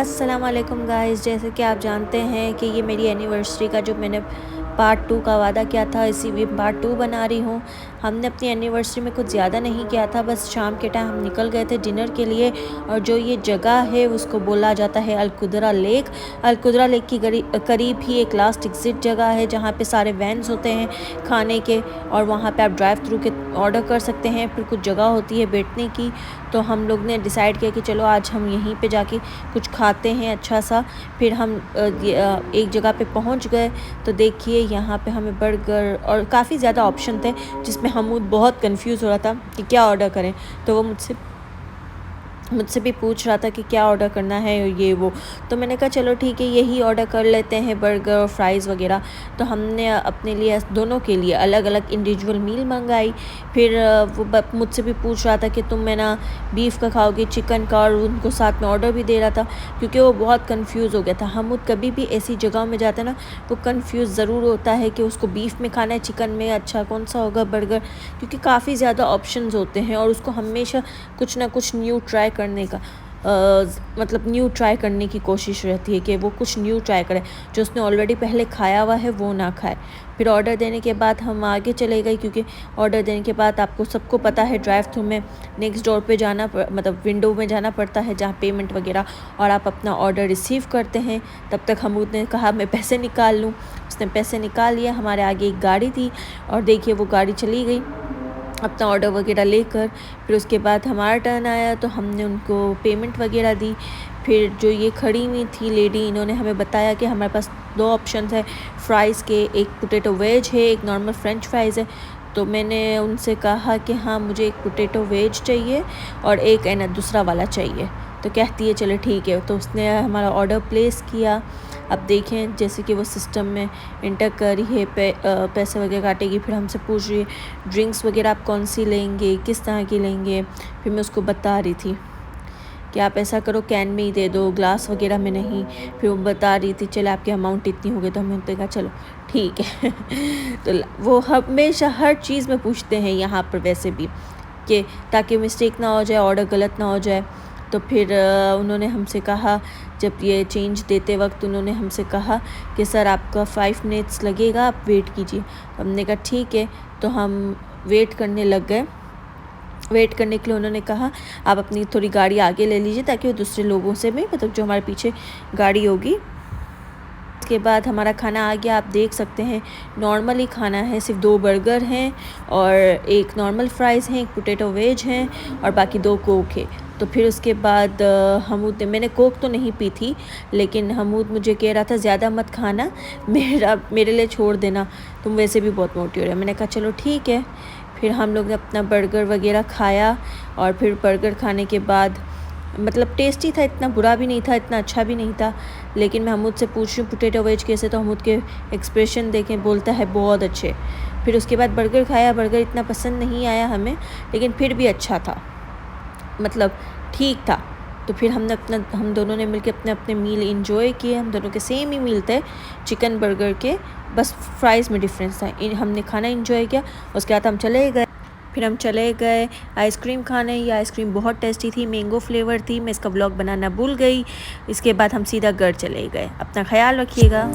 अस्सलाम वालेकुम गाइस। जैसे कि आप जानते हैं कि ये मेरी एनिवर्सरी का जो मैंने पार्ट 2 का वादा किया था, इसी भी पार्ट 2 बना रही हूँ। हमने अपनी एनिवर्सरी में कुछ ज़्यादा नहीं किया था, बस शाम के टाइम हम निकल गए थे डिनर के लिए। और जो ये जगह है उसको बोला जाता है अलकुदरा लेक। अलकुदरा लेक की करीब ही एक लास्ट एग्ज़िट जगह है जहाँ पे सारे वैन्स होते हैं खाने के, और वहाँ पे आप ड्राइव थ्रू के ऑर्डर कर सकते हैं। फिर कुछ जगह होती है बैठने की, तो हम लोग ने डिसाइड किया कि चलो आज हम यहीं पे जाके कुछ खाते हैं अच्छा सा। फिर हम एक जगह पे पहुंच गए, तो देखिए यहाँ पे हमें बर्गर और काफ़ी ज़्यादा ऑप्शन थे, जिसमें हम बहुत कंफ्यूज हो रहा था कि क्या ऑर्डर करें। तो वो मुझसे भी पूछ रहा था कि क्या ऑर्डर करना है और ये वो। तो मैंने कहा चलो ठीक है, यही ऑर्डर कर लेते हैं, बर्गर और फ्राइज़ वगैरह। तो हमने अपने लिए दोनों के लिए अलग अलग इंडिविजुअल मील मंगाई। फिर वो मुझसे भी पूछ रहा था कि तुम मैं ना बीफ का खाओगे, चिकन का, और उनको साथ में ऑर्डर भी दे रहा था क्योंकि वो बहुत कंफ्यूज हो गया था। हम कभी भी ऐसी जगहों में जाते हैं ना, वो कंफ्यूज ज़रूर होता है कि उसको बीफ में खाना है, चिकन में, अच्छा कौन सा होगा, बर्गर, क्योंकि काफ़ी ज़्यादा ऑप्शंस होते हैं और उसको हमेशा कुछ ना कुछ न्यू ट्राई करने का मतलब न्यू ट्राई करने की कोशिश रहती है कि वो कुछ न्यू ट्राई करे, जो उसने ऑलरेडी पहले खाया हुआ है वो ना खाए। फिर ऑर्डर देने के बाद हम आगे चले गए, क्योंकि ऑर्डर देने के बाद आपको सबको पता है ड्राइव थ्रू में नेक्स्ट डोर पे जाना मतलब विंडो में जाना पड़ता है, जहाँ पेमेंट वगैरह और आप अपना ऑर्डर रिसीव करते हैं। तब तक हमूद ने कहा मैं पैसे निकाल लूँ। उसने पैसे निकाल लिया। हमारे आगे एक गाड़ी थी और देखिए वो गाड़ी चली गई अपना ऑर्डर वगैरह लेकर। फिर उसके बाद हमारा टर्न आया तो हमने उनको पेमेंट वगैरह दी। फिर जो ये खड़ी हुई थी लेडी, इन्होंने हमें बताया कि हमारे पास 2 ऑप्शन है फ़्राइज़ के, एक पोटैटो वेज है, एक नॉर्मल फ्रेंच फ्राइज़ है। तो मैंने उनसे कहा कि हाँ मुझे एक पोटैटो वेज चाहिए और एक है ना दूसरा वाला चाहिए। तो कहती है चलो ठीक है। तो उसने हमारा ऑर्डर प्लेस किया। अब देखें जैसे कि वो सिस्टम में इंटर कर रही है, पैसे वगैरह काटेगी। फिर हमसे पूछ रही है ड्रिंक्स वगैरह आप कौन सी लेंगे, किस तरह की लेंगे। फिर मैं उसको बता रही थी कि आप ऐसा करो कैन में ही दे दो, ग्लास वगैरह में नहीं। फिर वो बता रही थी चलो आपकी अमाउंट इतनी हो गई। तो हमने कहा चलो ठीक है। तो वो हमेशा हर चीज़ में पूछते हैं यहाँ पर वैसे भी, कि ताकि मिस्टेक ना हो जाए, ऑर्डर गलत ना हो जाए। तो फिर उन्होंने हमसे कहा, जब ये चेंज देते वक्त उन्होंने हमसे कहा कि सर आपका 5 मिनट्स लगेगा, आप वेट कीजिए। तो हमने कहा ठीक है। तो हम वेट करने लग गए। वेट करने के लिए उन्होंने कहा आप अपनी थोड़ी गाड़ी आगे ले लीजिए, ताकि वो दूसरे लोगों से भी, मतलब जो हमारे पीछे गाड़ी होगी। उसके बाद हमारा खाना आ गया। आप देख सकते हैं नॉर्मल ही खाना है, सिर्फ 2 बर्गर हैं और एक नॉर्मल फ्राइज़ हैं, एक पोटैटो वेज हैं और बाकी 2 कोक है। तो फिर उसके बाद हमूद ने, मैंने कोक तो नहीं पी थी, लेकिन हमूद मुझे कह रहा था ज़्यादा मत खाना, मेरे लिए छोड़ देना, तुम वैसे भी बहुत मोटी हो रही है। मैंने कहा चलो ठीक है। फिर हम लोग ने अपना बर्गर वगैरह खाया और फिर बर्गर खाने के बाद मतलब टेस्टी था, इतना बुरा भी नहीं था, इतना अच्छा भी नहीं था। लेकिन मैं हमूद से पूछ रही हूँ पोटैटो वेज कैसे, तो हमूद के एक्सप्रेशन देखें, बोलता है बहुत अच्छे। फिर उसके बाद बर्गर खाया। बर्गर इतना पसंद नहीं आया हमें, लेकिन फिर भी अच्छा था, मतलब ठीक था। तो फिर हम दोनों ने मिलकर अपने अपने मील इंजॉय किए। हम दोनों के सेम ही मील थे चिकन बर्गर के, बस फ्राइज़ में डिफरेंस था। हमने खाना इंजॉय किया। उसके बाद हम चले गए आइसक्रीम खाने। ये आइसक्रीम बहुत टेस्टी थी, मैंगो फ्लेवर थी। मैं इसका व्लॉग बनाना भूल गई। इसके बाद हम सीधा घर चले गए। अपना ख्याल रखिएगा।